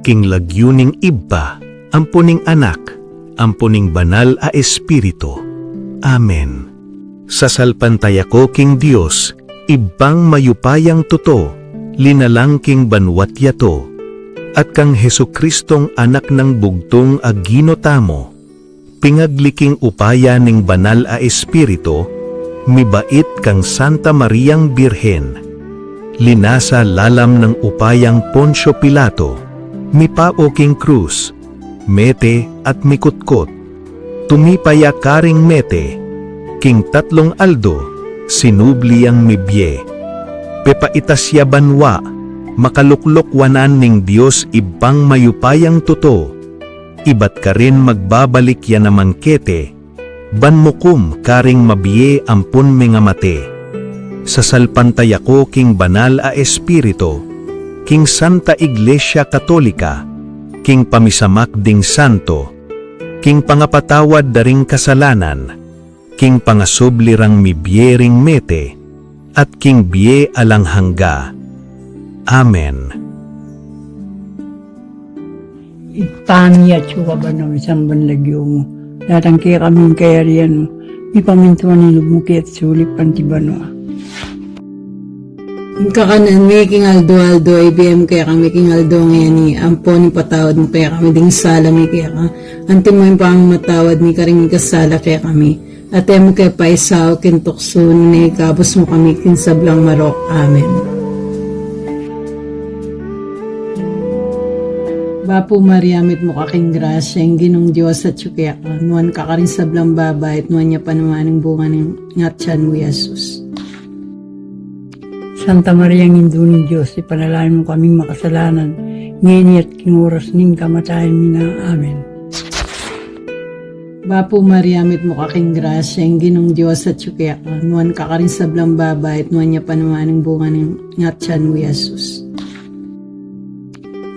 king lagyuning ibba, ampuning anak, ampuning banal a espiritu. Amen. Sasalpantaya ko king Dios, ibbang mayupayang tuto, linalang king banwat yato, at kang Hesukristong anak ng bugtong aginotamo, pingagliking upaya ning banal a espiritu, mibait kang Santa Mariang Birhen, linasa lalam ng upayang Poncio Pilato, mipao king krus, mete at mikutkot, tumipaya karing mete, king tatlong aldo, sinubli ang mibye, pepaitasya banwa, makaluklokwanan ning Diyos ibang mayupayang tuto, ibat ka rin magbabalik yan naman kete, banmukum karing mabiye ampun mengamate. Sasalpantaya ko king banal a espiritu, king Santa Iglesia Katolika, king pamisamak ding santo, king pangapatawad daring kasalanan, king pangasublirang mibyering mete, at king biye alang hangga. Amen. Itani at suka ba na isang banlagyo mo, natangki kaming kayarian mo, ipamintuan nilubmuki at sulip pantibano. Kakanan may king Aldo, IBM kaya kami king Aldo ngayon ni ampon ni patawad mo kaya kami ding sala mi kaya ka. Antin mo yung pang matawad mi karing kasala kaya kami. At mo kaya paisaw kintoksun ni kabos mo kami kinsablang marok. Amen. Bapo Maria, mit mo kaking grasya, ang ginong Diyos at sukya ka. Nuan ka ka rin sablang baba at nuan niya panumaning bunga ng ngatsan mo, Yesus. Santa Maria, ang induning Diyos, ipanalangin mo kaming makasalanan, ngayon at kinguras ning kamatayan mina. Amen. Bapo Maria, mit mo kaking grasya, ang ginong Diyos at sukya ka. Nuan ka ka rin sablang baba at nuan niya panumaning bunga ng ngatsan mo, Yesus.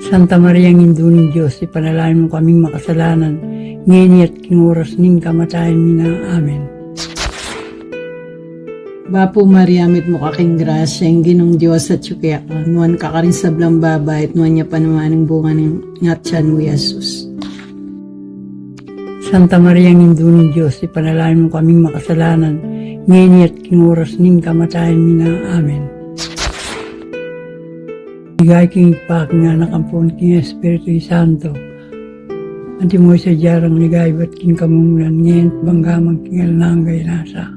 Santa Maria, ang induning Diyos, ipanalangin mo kaming makasalanan, ngayon at kinguras ning kamatayan mina. Amen. Bapo Maria, mit mo kaking grasya, ang ginong Diyos at sukya ka. Nuan ka ka rin sablang baba at nuan niya panumaning bunga ng ngatsan mo, Yesus. Santa Maria, ang induning Diyos, ipanalangin mo kaming makasalanan, ngayon at kinguras ning kamatayan mina. Amen. Ligay king ipak nga nakampun king Espiritu Santo. Anti mo sa jarang ligay ba't king kamumulan ngayon banggamang king alanggay nasa.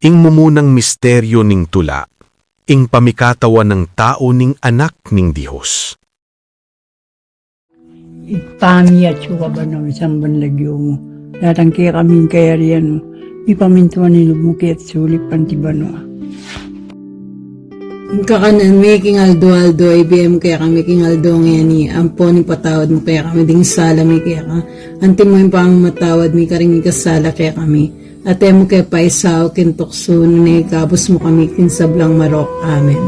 Ing mumunang misteryo ning tula, ing pamikatawan ng tao ning anak ning Diyos. Itani at suka ba na isang banlagyo mo, natangki kaming kayarian mo, ipamintuan nilubmuki at sulip pantibano. Kakanan may king Aldo, IBM kaya kami king Aldo ngayon ni ampon ni patawad mo kaya kami ding sala mi kaya ka. Antin mo yung pang matawad mi karing kasala kaya kami. At mo kaya paisaw kintoksun ni kabos mo kami kinsablang marok. Amen.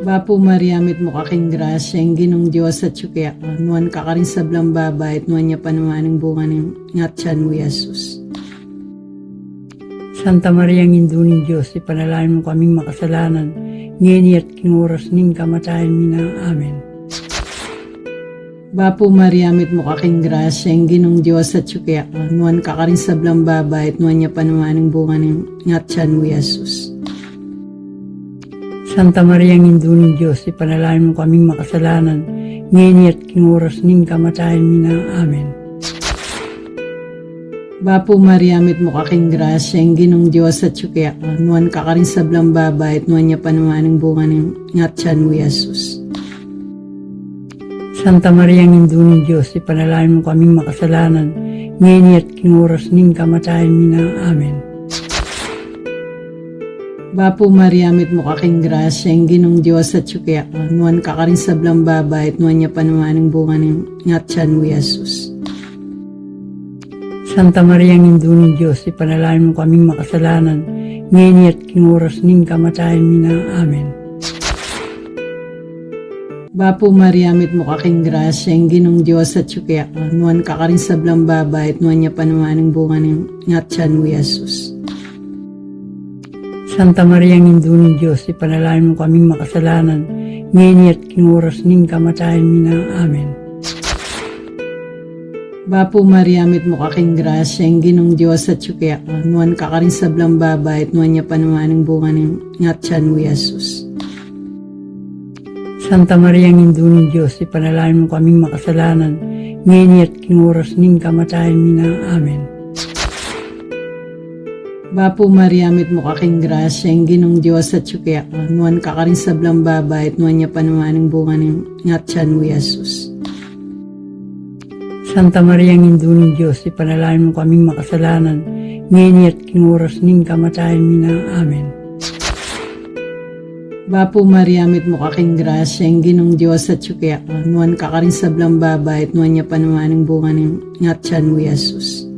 Bapo Maria, mit mo kaking grasya, ang ginong Diyos at sukya ka. Nuan ka ka rin sablang baba at nuan niya panumaning bunga ng ngatsan mo, Yesus. Santa Maria, ang induning Diyos, ipanalangin mo kaming makasalanan, ngayon at kinguras ning kamatayan mina. Amen. Bapo Maria, mit mo kaking grasya, ang ginong Diyos at sukya ka. Nuan ka ka rin sablang baba at nuan niya panumaning bunga ng ngatsan mo, Yesus. Santa Maria, ang induning Diyos, ipanalangin mo kaming makasalanan, ngayon at kinguras ning kamatayan mina. Amen. Bapo Maria, mit mo kaking grasya, ang ginong Diyos at sukya ka. Nuan ka ka rin sablang baba at nuan niya panumaning bunga ng ngatsan mo, Yesus. Santa Maria, ang induning Diyos, ipanalangin mo kaming makasalanan, ngayon at kinguras ning kamatayan mina. Amen. Bapo Maria, mit mo kaking grasya, ang ginong Diyos at sukya ka. Nuan ka ka rin sablang baba at nuan niya panumaning bunga ng ngatsan mo, Yesus. Santa Maria, ang induning Diyos, ipanalangin mo kaming makasalanan, ngayon at kinguras ning kamatayan mina. Amen. Bapo Maria, mit mo kaking grasya, ang ginong Diyos at sukya ka. Nuan ka ka rin sablang baba at nuan niya panumaning bunga ng ngatsan mo, Yesus. Santa Maria, Indunong Diyos, ipanalangin mo kaming makasalanan, ngayon at kinguras ning kamatayan mi na. Amen. Bapo Maria, mit mo kaking grasya, ang ginong Diyos at sukya ka, nuwan ka rin sa blang baba, at nuwan niya panumaning bunga ng ngatsan mo, Jesus. Santa Maria, Indunong Diyos, ipanalangin mo kaming makasalanan, ngayon at kinguras ning kamatayan mi na. Amen. Bapo Maria, mit mo kaking grasya, ang ginong Diyos at sukya ka, nuwan ka rin sa blang baba, at nuwan niya panumaning bunga ng ngatsan mo, Jesus. Santa Maria, Indunong Diyos, ipanalangin mo kaming makasalanan, ngayon at kinguras ning kamatayan mi na. Amen. Bapo Maria, mit mo kaking grasya, ang ginong Diyos at sukya ka, nuwan ka rin sa blang baba, at nuwan niya panumaning bunga ng ngatsan mo, Jesus.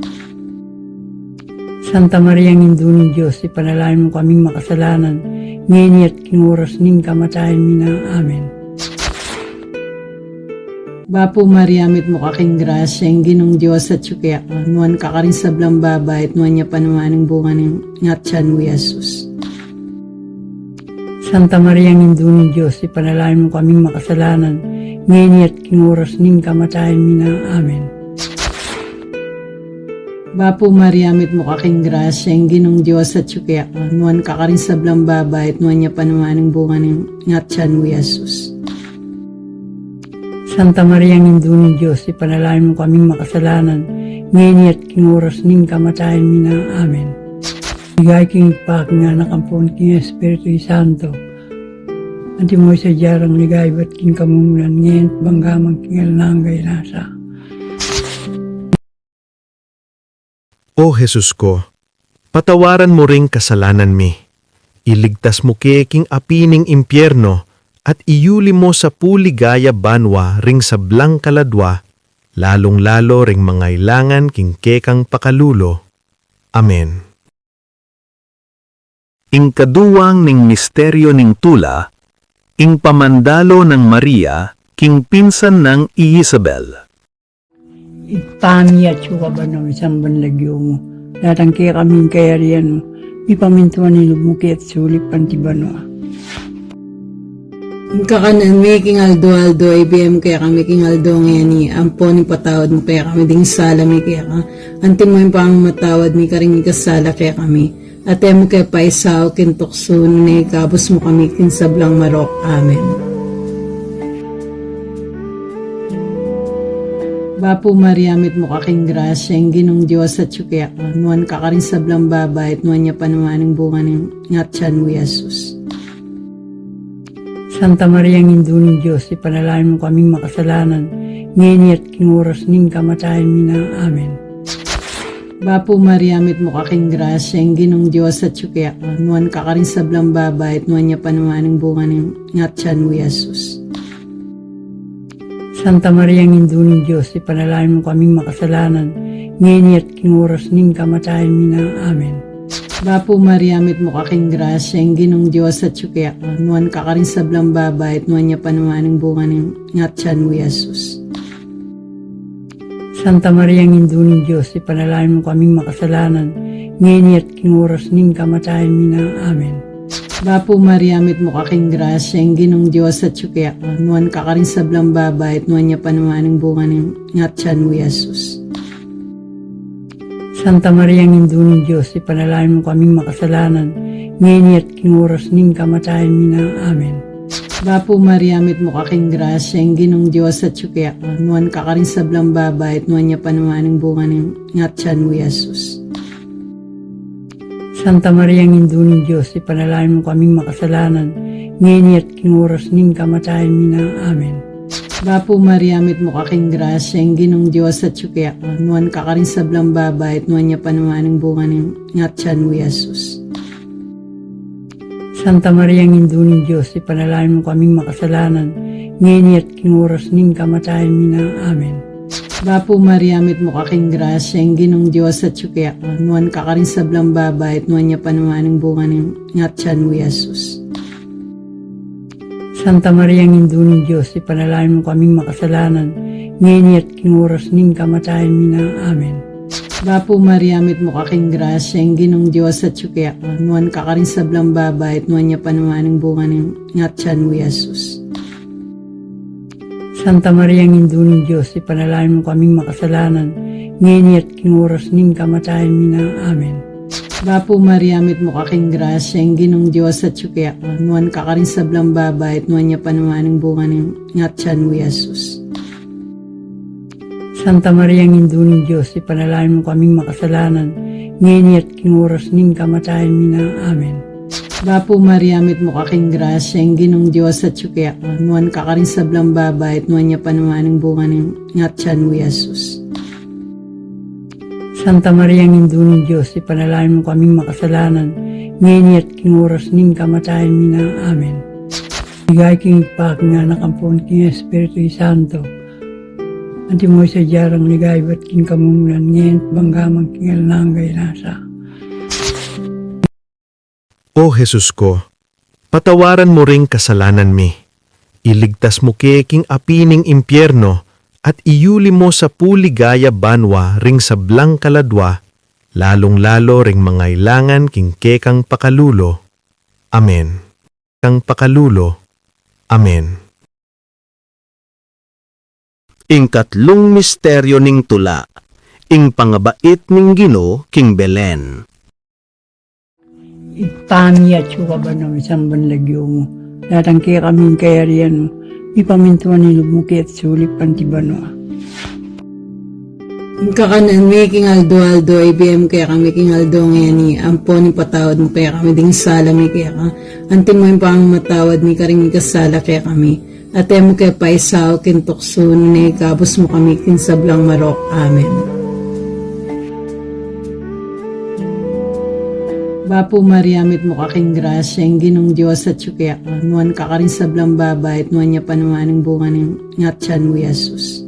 Santa Maria, Indunong Diyos, ipanalangin mo kaming makasalanan, ngayon at kinguras ning kamatayan mi na. Amen. Bapo Maria, mit mo kaking grasya, ang ginong Diyos at sukya ka, nuwan ka rin sa blang baba, at nuwan niya panumaning bunga ng ngatsan mo, Jesus. Santa Maria, Indunong Diyos, ipanalangin mo kaming makasalanan, ngayon at kinguras ning kamatayan mi na. Amen. Bapo Maria, mit mo kaking grasya, ang ginong Diyos at sukya ka, nuwan ka rin sa blang baba, at nuwan niya panumaning bunga ng ngatsan mo, Jesus. Santa Maria, Indunong Diyos, ipanalangin mo kaming makasalanan, ngayon at kinguras ning kamatayan mi na. Amen. Bigay king pak nga nakampon king Espiritu Santo, anti mo sa jarang ligay ba't king kamumunan, ngayon at banggamang king alanggay nasa. O Jesus ko, patawaran mo ring kasalanan mi. Iligtas mo keking apining impyerno at iuli mo sa puligaya banwa ring sa blang kaladwa, lalong-lalo ring mangailangan king kekang pakalulo. Amen. Ing kaduwang ning misteryo ning tula, ing pamandalo ng Maria, king pinsan ng Isabel. Ipami at suka ba ng isang banlagyo mo, natangki kaming kayarian mo, ipamintuan nilumuki at sulit pantibano. Ang kakanan may kingaldo-aldo, IBM kaya kami kingaldo ngayon ni ampo ni patawad mo kaya kami ding sala may kaya ka. Antin mo yung pang matawad may karing kasala kaya kami. At mo kaya paisaw kintokso ni kabos mo kami kinsablang marok. Amen. Bapo Maria, mit mo kaking grasya, ang ginong Diyos at sukya ka, nuwan ka rin sa blang baba, at nuwan niya panumaning bunga ng ngatsan mo, Jesus. Santa Maria, Indunong Diyos, ipanalangin mo kaming makasalanan, ngayon at kinguras ning kamatayan mi na. Amen. Bapo Maria, mit mo kaking grasya, ang ginong Diyos at sukya ka, nuwan ka rin sa blang baba, at nuwan niya panumaning bunga ng ngatsan mo, Jesus. Santa Maria, Indunong Diyos, ipanalangin mo kaming makasalanan, ngayon at kinguras ning kamatayan mi na. Amen. Bapo Maria, mit mo kaking grasya, ang ginong Diyos at sukya ka, nuwan ka rin sa blang baba, at nuwan niya panumaning bunga ng ngatsan mo, Jesus. Santa Maria, Indunong Diyos, ipanalangin mo kaming makasalanan, ngayon at kinguras ning kamatayan mi na. Amen. Bapo Maria, mit mo kaking grasya, ang ginong Diyos at sukya ka, nuwan ka rin sa blang baba, at nuwan niya panumaning bunga ng ngatsan mo, Jesus. Santa Maria, Indunong Diyos, ipanalangin mo kaming makasalanan, ngayon at kinguras ning kamatayan mi na. Amen. Bapo Maria, mit mo kaking grasya, ang ginong Diyos at sukya ka, nuwan ka rin sa blang baba, at nuwan niya panumaning bunga ng ngatsan mo, Jesus. Santa Maria, Indunong Diyos, ipanalangin mo kaming makasalanan, ngayon at kinguras ning kamatayan mi na. Amen. Bapo Maria, mit mo kaking grasya, ang ginong Diyos at sukya ka, nuwan ka rin sa blang baba, at nuwan niya panumaning bunga ng ngatsan mo, Jesus. Santa Maria, Indunong Diyos, ipanalangin mo kaming makasalanan, ngayon at kinguras ning kamatayan mi na. Amen. Bapo Maria, mit mo kaking grasya, ang ginong Diyos at sukya ka, nuwan ka rin sa blang baba, at nuwan niya panumaning bunga ng ngatsan mo, Jesus. Santa Maria, Indunong Diyos, ipanalangin mo kaming makasalanan, ngayon at kinguras ning kamatayan mi na. Amen. Bapo Maria, mit mo kaking grasya, ang Ginong Diyos at sukya ka, nuwan ka rin sa blang babae, at nuwan niya panumaning bunga ng ngatsan mo, Jesus. Santa Maria, ng Indunong Diyos, ipanalangin mo kaming makasalanan, ngayon at king oras ning kamatayan mi na. Amen. Bapo Maria, mit mo kaking grasya, ang Ginong Diyos at sukya ka, nuwan ka rin sa blang babae, at nuwan niya panumaning bunga ng ngatsan mo, Jesus. Santa Maria, ng Indunong Diyos, ipanalangin mo kaming makasalanan, ngayon at king oras ning kamatayan mi na. Amen. Bapo Maria, mit mo kaking grasya, ang Ginong Diyos at sukya ka, nuwan ka rin sa blang babae, at nuwan niya panumaning bunga ng ngatsan mo, Jesus. Santa Maria, ng Indunong Diyos, ipanalangin mo kaming makasalanan, ngayon at king oras ning kamatayan mi na. Amen. Bigay king pak nga nakampon king Espiritu Santo, anti mo sa jarang ligay ba't king kamumunan ngayon banggamang king alanggay nasa. O Jesus ko, patawaran mo ring kasalanan mi. Iligtas mo king apining impyerno at iyuli mo sa puligaya banwa ring sa blang kaladwa, lalong-lalo ring mangailangan king kekang pakalulo. Amen. Kang pakalulo. Amen. Ing katlong misteryo ning tula, ing pangabait ning Ginoo king Belen. Itami at suka ba na isang banlagyo mo, datang kaya kaming kayarian mo, ipamintuan ni lumuki at sulit pantibano. Ang kakanan mi king aldo IBM kaya kami king aldo ngayon ampo ni patawad mo kaya kami ding sala mi kaya ka antin mo yung pang matawad mi karing kasala kaya kami at mo kaya paisaw kintokso ni kabos mo kami kin sablang marok. Amen. Bapo Maria, mit mo kaking grasya, ang Ginong Diyos at sukya ka, nuwan ka rin sa blang babae, at nuwan niya panumaning bunga ng ngatsan mo, Jesus.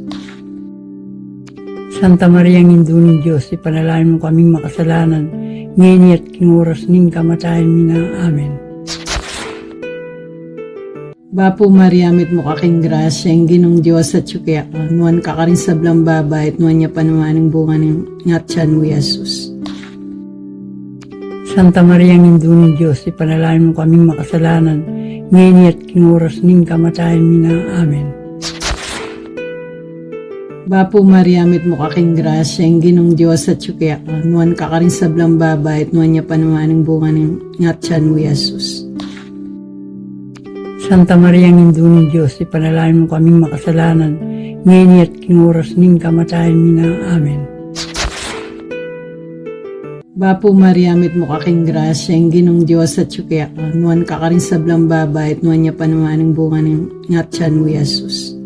Santa Maria, ng Indunong Diyos, ipanalangin mo kaming makasalanan, ngayon at king oras ning kamatayan mi na. Amen. Bapo Maria, mit mo kaking grasya, ang Ginong Diyos at sukya ka, nuwan ka rin sa blang babae, at nuwan niya panumaning bunga ng ngatsan mo, Jesus. Santa Maria, ng Indunong Diyos, ipanalangin mo kaming makasalanan, ngayon at king oras ning kamatayan mi na. Amen. Bapo Maria, mit mo kaking grasya, ang Ginong Diyos at sukya ka, nuwan ka rin sa blang babae, at nuwan niya panumaning bunga ng ngatsan mo, Jesus. Santa Maria, ng Indunong Diyos, ipanalangin mo kaming makasalanan, ngayon at king oras ning kamatayan mi na. Amen. Bapo Maria, mit mo kaking grasya, ang Ginong Diyos at sukya ka, nuwan ka rin sa blang babae, at nuwan niya panumaning bunga ng ngatsan mo, Jesus.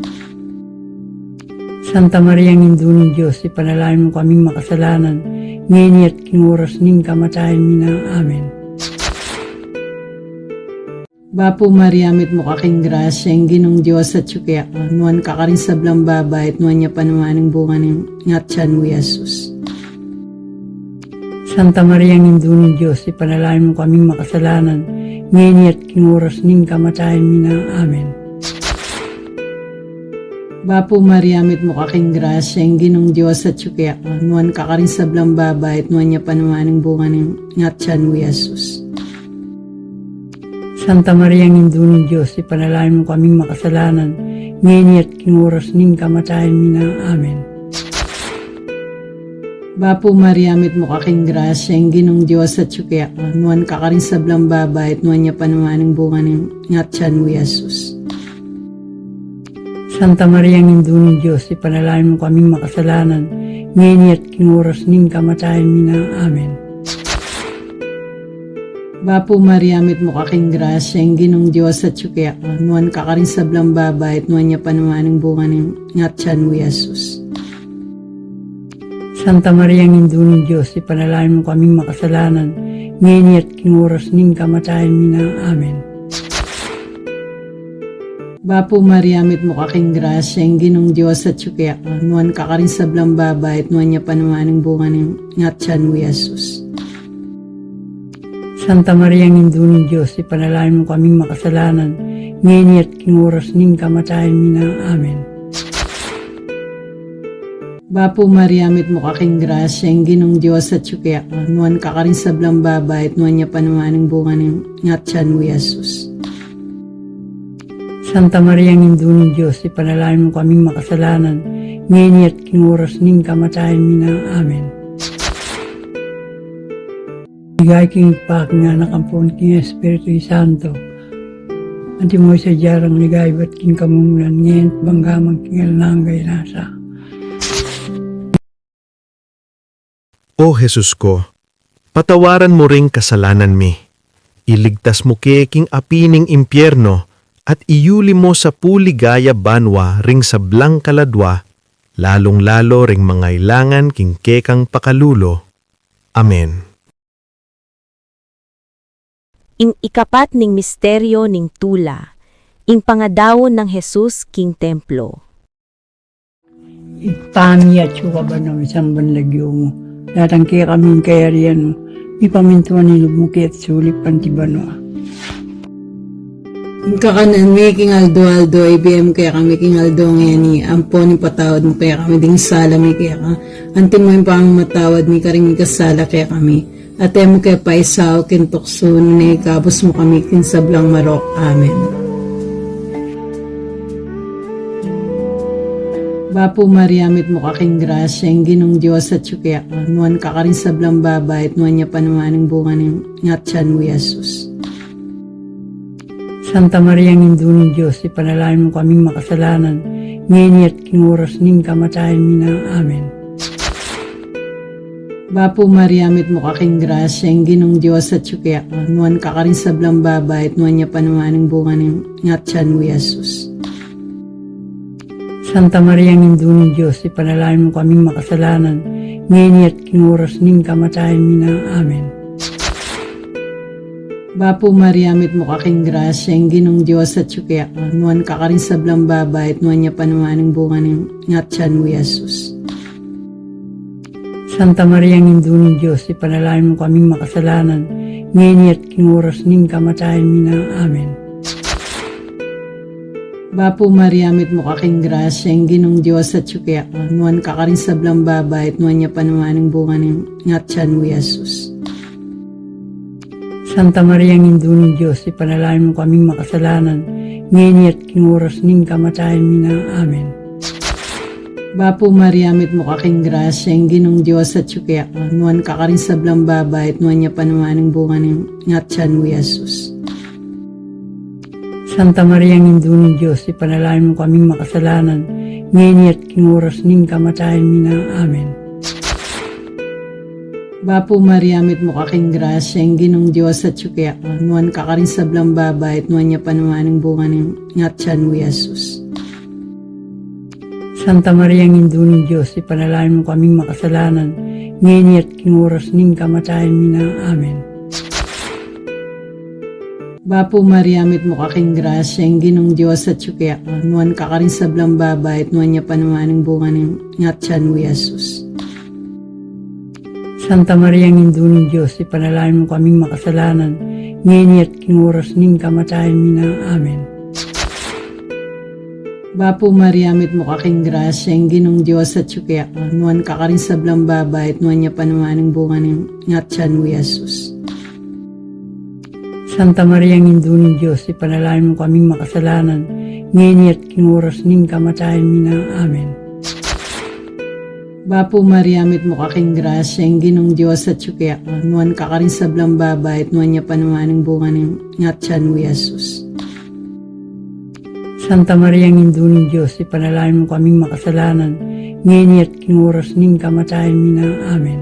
Santa Maria, ng Indunong Diyos, ipanalangin mo kaming makasalanan, ngayon at king oras ning kamatayan mi na. Amen. Bapo Maria, mit mo kaking grasya, ang Ginong Diyos at sukya ka, nuwan ka rin sa blang babae, at nuwan niya panumaning bunga ng ngatsan mo, Jesus. Santa Maria, ng Indunong Diyos, ipanalangin mo kaming makasalanan, ngayon at king oras ning kamatayan mi na. Amen. Bapo Maria, mit mo kaking grasya, ang Ginong Diyos at sukya ka, nuwan ka rin sa blang babae, at nuwan niya panumaning bunga ng ngatsan mo, Jesus. Santa Maria, ng Indunong Diyos, ipanalangin mo kaming makasalanan, ngayon at king oras ning kamatayan mi na. Amen. Bapo Maria, mit mo kaking grasya, ang Ginong Diyos at sukya ka, nuwan ka rin sa blang babae, at nuwan niya panumaning bunga ng ngatsan mo, Jesus. Santa Maria, ng Indunong Diyos, ipanalangin mo kaming makasalanan, ngayon at king oras ning kamatayan mi na. Amen. Bapo Maria, mit mo kaking grasya, ang Ginong Diyos at sukya ka, nuwan ka rin sa blang babae, at nuwan niya panumaning bunga ng ngatsan mo, Jesus. Santa Maria, ng Indunong Diyos, ipanalangin mo kaming makasalanan, ngayon at king oras ning kamatayan mi na. Amen. Bapo Maria, mit mo kaking grasya, ang Ginong Diyos at sukya ka, nuwan ka rin sa blang babae, at nuwan niya panumaning bunga ng ngatsan mo, Jesus. Santa Maria, ng Indunong Diyos, ipanalangin mo kaming makasalanan, ngayon at king oras ning kamatayan mi na. Amen. Bapo Maria, mit mo kaking grasya, ang ginong Diyos at sukya ka, nuwan ka rin sa blang babae, at nuwan niya panumaning bunga ng ngatsan mo, Jesus. Santa Maria, ng Indunong Diyos, ipanalangin mo kaming makasalanan, ngayon at kinuras ning kamatayan mina. Amen. Bigay king pak nga nakampun king Espiritu Santo, anti mo sa jarang ligay ba't king kamungunan, ngayon at banggamang king alnangay nasa. O Jesus ko, patawaran mo ring kasalanan mi. Iligtas mo king apining impyerno at iuli mo sa puligaya banwa ring sablang kaladwa, lalong-lalo ring mangailangan king kekang pakalulo. Amen. Ing ikapat ning misteryo ning tula, ing pangadawon ng Jesus king templo. Ipami at suka ba na isang banlagyo mo, datang kaya kaming kayarian mo, ipamintuan ni lumuki at sulit pantibano. Kakanan mi king aldo IBM kaya kami king aldo ngayani ampo ni patawad mo kaya kami ding sala mi kaya ka antin mo yung pang matawad mi karing kasala kaya kami ate mo kaya paisaw kin tukso ni kabos mo kami kin sablang marok. Amen. Bapo Maria, mit mo kaking grasya, ang ginong Diyos at sukya ka, nuwan ka rin sa blang babae, at nuwan niya panumaning bunga ng ngatsan mo, Jesus. Santa Maria, ng Indunong Diyos, ipanalangin mo kaming makasalanan, ngayon at kinuras ning kamatayan mina. Amen. Bapo Maria, mit mo kaking grasya, ang ginong Diyos at sukya ka, nuwan ka rin sa blang babae, at nuwan niya panumaning bunga ng ngatsan mo, Jesus. Santa Maria, ng Indunong Diyos, ipanalangin mo kaming makasalanan, ngayon at kinuras ning kamatayan mina. Amen. Bapo Maria, mit mo kaking grasya, ang ginong Diyos at sukya ka, nuwan ka rin sa blang babae, at nuwan niya panumaning bunga ng ngatsan mo, Jesus. Santa Maria, ng Indunong Diyos, ipanalangin mo kaming makasalanan, ngayon at kinuras ning kamatayan mina. Amen. Bapo Maria, mit mo kaking grasya, ang ginong Diyos at sukya ka, nuwan ka rin sa blang babae, at nuwan niya panumaning bunga ng ngatsan mo, Jesus. Santa Maria, ng Indunong Diyos, ipanalangin mo kaming makasalanan, ngayon at kinuras ning kamatayan mina. Amen. Bapo Maria, mit mo kaking grasya, ang ginong Diyos at sukya ka, nuwan ka rin sa blang babae, at nuwan niya panumaning bunga ng ngatsan mo, Jesus. Santa Maria, ng Indunong Diyos, ipanalangin mo kaming makasalanan, ngayon at kinuras ning kamatayan mina. Amen. Bapo Maria, mit mo kaking grasya, ang ginong Diyos at sukya ka, nuwan ka rin sa blang babae, at nuwan niya panumaning bunga ng ngatsan mo, Jesus. Santa Maria, ng Indunong Diyos, ipanalangin mo kaming makasalanan, ngayon at kinuras ning kamatayan mina. Amen. Bapo Maria, mit mo kaking grasya, ang ginong Diyos at sukya ka, nuwan ka rin sa blang babae, at nuwan niya panumaning bunga ng ngatsan mo, Jesus. Santa Maria, ng Indunong Diyos, ipanalangin mo kaming makasalanan, ngayon at kinuras ning kamatayan mina. Amen. Bapo Maria, mit mo kaking grasya, ang ginong Diyos at sukya ka, nuwan ka rin sa blang babae, at nuwan niya panumaning bunga ng ngatsan mo, Jesus. Santa Maria, ng Indunong Diyos, ipanalangin mo kaming makasalanan, ngayon at kinuras ning kamatayan mina. Amen. Bapo Maria, mit mo kaking grasya, ang ginong Diyos at sukya ka, nuwan ka rin sa blang babae, at nuwan niya panumaning bunga ng ngatsan mo, Jesus. Santa Maria, ng Indunong Diyos, ipanalangin mo kaming makasalanan, ngayon at kinuras ning kamatayan mina. Amen.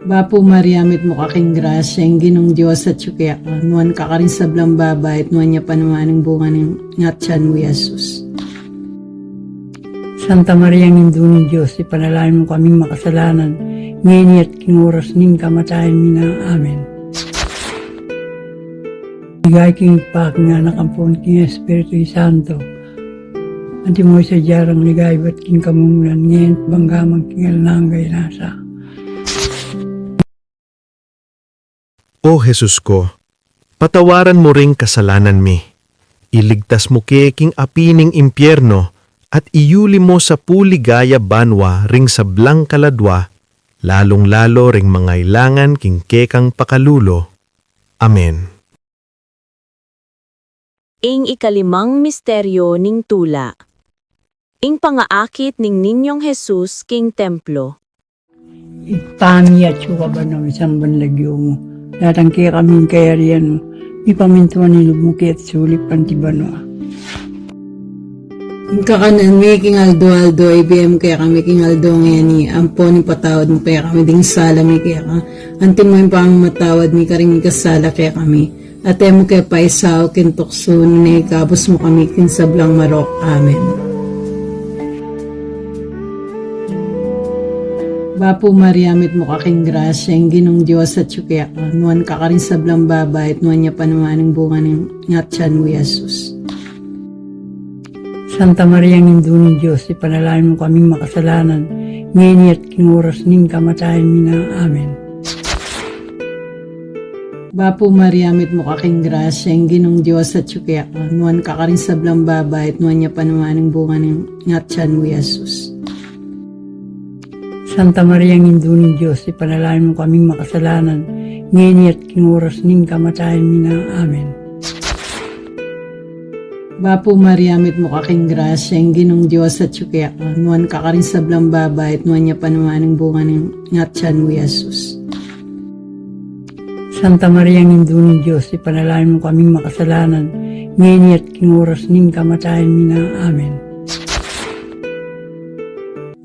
Bapo Maria, mit mo kaking grasya, ang ginong Diyos at sukya ka, nuwan ka rin sa blang babae, at nuwan niya panumaning bunga ng ngatsan mo, Jesus. Santa Maria, ng Indunong Diyos, ipanalangin mo kaming makasalanan, ngayon at kinuras ning kamatayan mina. Amen. Bigay king pak nga nakampun king Espiritu Santo, anti mo sa jarang ligay ba't king kamungunan, ngayon at banggamang king alnangay nasa. O Jesus ko, patawaran mo ring kasalanan mi. Iligtas mo king apining impyerno at iuli mo sa puligaya banwa ring sablang kaladwa, lalong-lalo ring mangailangan king kekang pakalulo. Amen. Ing ikalimang misteryo ning tula. Ing pangaakit ning Ninyong Jesus king templo. Ipami at suka ba ng isang banlagyo mo. Natangki kaming kayarian mo. Ipamintuan nilubmuki at sulit pantibano. Ang kakanan mi king aldo IBM kaya kami king aldo ngayani ampo ni patawad mo kaya kami ding sala mi kaya ka antin mo yung pang matawad mi karing kasala kaya kami ate mo kaya paisaw kin tukso ni kabos mo kami kin sablang marok. Amen. Bapo Maria mit mo kaking grasya ang ginong Diyos at sukya ka nuwan ka karin sablang babay at nuwan niya panumaning bunga ng ngatsan mo Jesus. Santa Maria ng Indunong Diyos, ipanalangin mo kaming makasalanan, ngayon at kinguras ning kamatayan mina. Amen. Bapo Maria mit mo kaking grasya ang ginong Diyos at sukya ka nuwan ka karin sablang babay at nuwan niya panumaning bunga ng ngatsan mo Jesus. Santa Maria ng Indunong Diyos, ipanalangin mo kaming makasalanan, ngayon at kinguras ning kamatayan mina. Amen. Bapo Maria mit mo kaking grasya ang ginong Diyos at sukya ka nuwan ka karin sablang babay at nuwan niya panumaning bunga ng ngatsan mo Jesus. Santa Maria ng Indunong Diyos, ipanalangin mo kaming makasalanan, ngayon at kinguras ning kamatayan mina. Amen.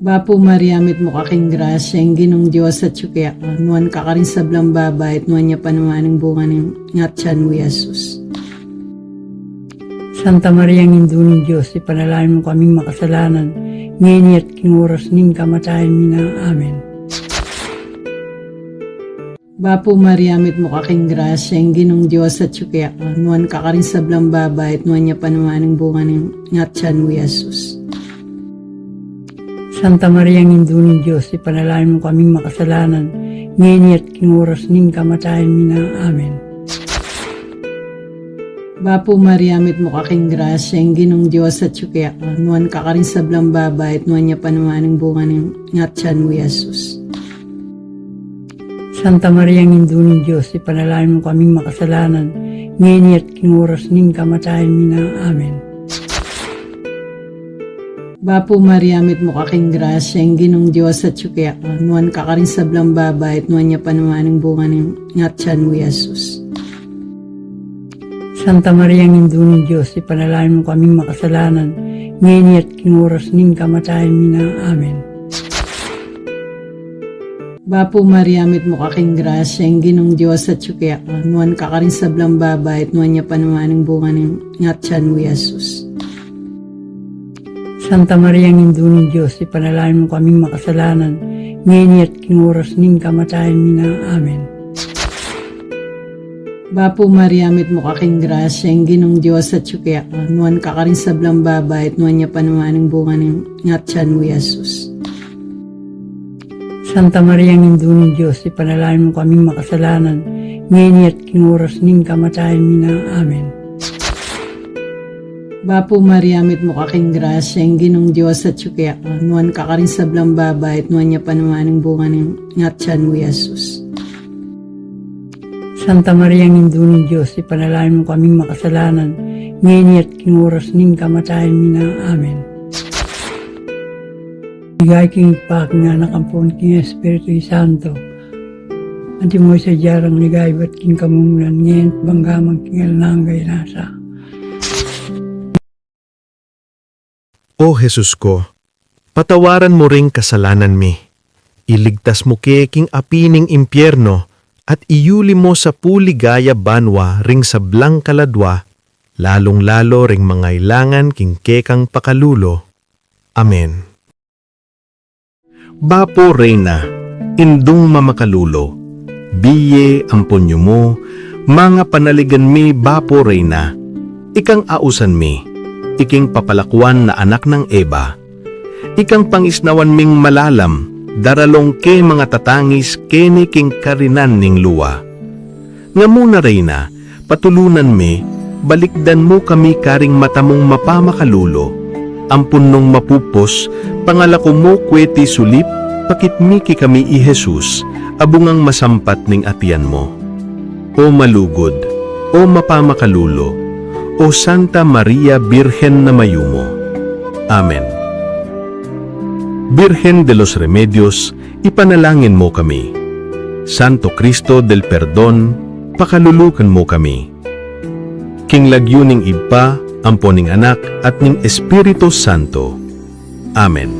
Bapo Maria mit mo kaking grasya ang ginong Diyos at sukya ka nuwan ka karin sablang babay at nuwan niya panumaning bunga ng ngatsan mo Jesus. Santa Maria ng Indunong Diyos, ipanalangin mo kaming makasalanan, ngayon at kinguras ning kamatayan mina. Amen. Bapo Maria mit mo kaking grasya ang ginong Diyos at sukya ka nuwan ka karin sablang babay at nuwan niya panumaning bunga ng ngatsan mo Jesus. Santa Maria ng Indunong Diyos, ipanalangin mo kaming makasalanan, ngayon at kinguras ning kamatayan mina. Amen. Bapo Maria mit mo kaking grasya ang ginong Diyos at sukya ka nuwan ka karin sablang babay at nuwan niya panumaning bunga ng ngatsan mo Jesus. Santa Maria ng Indunong Diyos, ipanalangin mo kaming makasalanan, ngayon at kinguras ning kamatayan mina. Amen. Bapo Maria mit mo kaking grasya ang ginong Diyos at sukya ka nuwan ka karin sablang babay at nuwan niya panumaning bunga ng ngatsan mo Jesus. Santa Maria ng Indunong Diyos, ipanalangin mo kaming makasalanan, ngayon at kinguras ning kamatayan mina. Amen. Bapo Maria mit mo kaking grasya ang ginong Diyos at sukya ka nuwan ka karin sablang babay at nuwan niya panumaning bunga ng ngatsan mo Jesus. Santa Maria ng Indunong Diyos, ipanalangin mo kaming makasalanan, ngayon at kinguras ning kamatayan mina. Amen. Bapo Maria mit mo kaking grasya ang ginong Diyos at sukya ka nuwan ka karin sablang babay at nuwan niya panumaning bunga ng ngatsan mo Jesus. Santa Maria ng Indunong Diyos, ipanalangin mo kaming makasalanan, ngayon at kinguras ning kamatayan mina. Amen. Bapo Maria mit mo kaking grasya ang ginong Diyos at sukya ka nuwan ka karin sablang babay at nuwan niya panumaning bunga ng ngatsan mo Jesus. Santa Maria ng Indunong Diyos, ipanalangin mo kaming makasalanan, ngayon at kinguras ning kamatayan mina. Amen. Bigay king pak nga nakampon king Espiritu Santo. Anti mo sa jarang ligay ba't king kamumunan ngayon banggamang king alanggay nasa. O Jesus ko, patawaran mo ring kasalanan mi. Iligtas mo king apining impyerno at iuli mo sa puligaya banwa ring sablang kaladwa, lalong-lalo ring mangailangan king kekang pakalulo. Amen. Bapo Reyna, indung mamakalulo, biye amponyo mo, mga panaligan mi Bapo Reyna, ikang ausan mi, iking papalakwan na anak ng Eva, ikang pangisnawan ming malalam, daralong ke mga tatangis keni king karinan ning luwa. Nga muna Reyna, patulunan mi, balikdan mo kami karing matamong mapamakalulo, ampun nung mapupos, pangalako mo kweti sulip, pakitmiki kami i Jesus, abungang masampat ning atian mo. O malugod, o mapamakalulo, o Santa Maria Birhen na mayumo. Amen. Birhen de los Remedios, ipanalangin mo kami. Santo Cristo del Perdon, pakalulukan mo kami. King lagyo ning Iba, ampo ning Anak at ning Espiritu Santo. Amen.